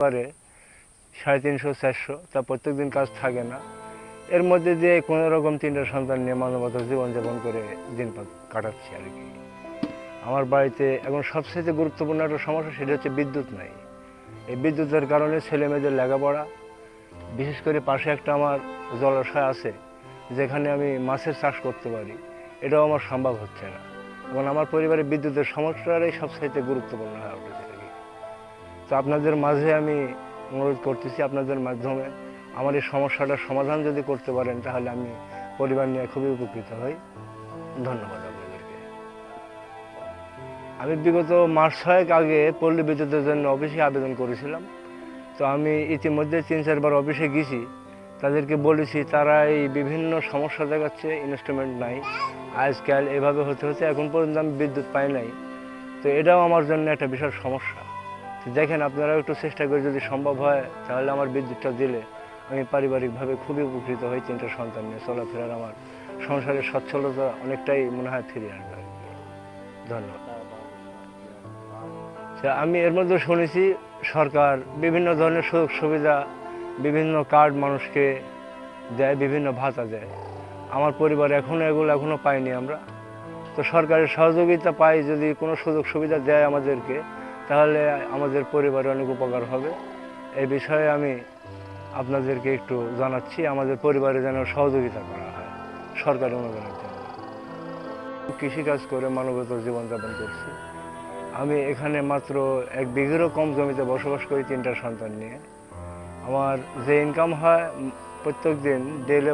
পারে 350-400, তা প্রত্যেক দিন কাজ থাকে না। এর মধ্যে দিয়ে কোনো রকম 3টা সন্তান নিয়ে মানবতার জীবনযাপন করে দিন কাটাচ্ছি আর কি। আমার বাড়িতে এখন সবচেয়ে গুরুত্বপূর্ণ একটা সমস্যা, সেটা হচ্ছে বিদ্যুৎ নাই। এই বিদ্যুতের কারণে ছেলেমেয়েদের লেখাপড়া, বিশেষ করে পাশে একটা আমার জলাশয় আছে যেখানে আমি মাছের চাষ করতে পারি, এটাও আমার সম্ভব হচ্ছে না। এবং আমার পরিবারে বিদ্যুতের সমস্যাটাই সবচেয়ে গুরুত্বপূর্ণ হয়ে উঠেছে আর কি। তো আপনাদের মাঝে আমি অনুরোধ করতেছি, আপনাদের মাধ্যমে আমার এই সমস্যাটার সমাধান যদি করতে পারেন তাহলে আমি পরিবার নিয়ে খুবই উপকৃত হই। ধন্যবাদ আপনাদেরকে। আমি বিগত মাস 6 আগে পল্লী বিদ্যুতের জন্য অফিসে আবেদন করেছিলাম। তো আমি ইতিমধ্যে 3-4 বার অফিসে গেছি, তাদেরকে বলেছি, তারা এই বিভিন্ন সমস্যা দেখাচ্ছে, ইনস্ট্রুমেন্ট নাই, আজকাল এভাবে হতে হতে এখন পর্যন্ত আমি বিদ্যুৎ পাই নাই। তো এটাও আমার জন্য একটা বিশাল সমস্যা। তো দেখেন, আপনারা একটু চেষ্টা করে যদি সম্ভব হয় তাহলে আমার বিদ্যুৎটা দিলে আমি পারিবারিকভাবে খুবই উপকৃত হই। 3টা সন্তান নিয়ে চলাফেরার আমার সংসারের সচ্ছলতা অনেকটাই মনে হয় ফিরে আসবে আর কি। ধন্যবাদ। আমি এর মধ্যে শুনেছি সরকার বিভিন্ন ধরনের সুযোগ সুবিধা, বিভিন্ন কার্ড মানুষকে দেয়, বিভিন্ন ভাতা দেয়। আমার পরিবার এখনো পাইনি আমরা। তো সরকারের সহযোগিতা পাই, যদি কোনো সুযোগ সুবিধা দেয় আমাদেরকে, তাহলে আমাদের পরিবারে অনেক উপকার হবে। এই বিষয়ে আমি আপনাদেরকে একটু জানাচ্ছি, আমাদের পরিবারে যেন সহযোগিতা করা হয় সরকারি অনুদানের জন্য। কৃষিকাজ করে মানবত জীবনযাপন করছি। আমি এখানে মাত্র 1 বিঘেরও কম জমিতে বসবাস করি 3টা সন্তান নিয়ে। আমার যে ইনকাম হয় প্রত্যেক দিন ডেলে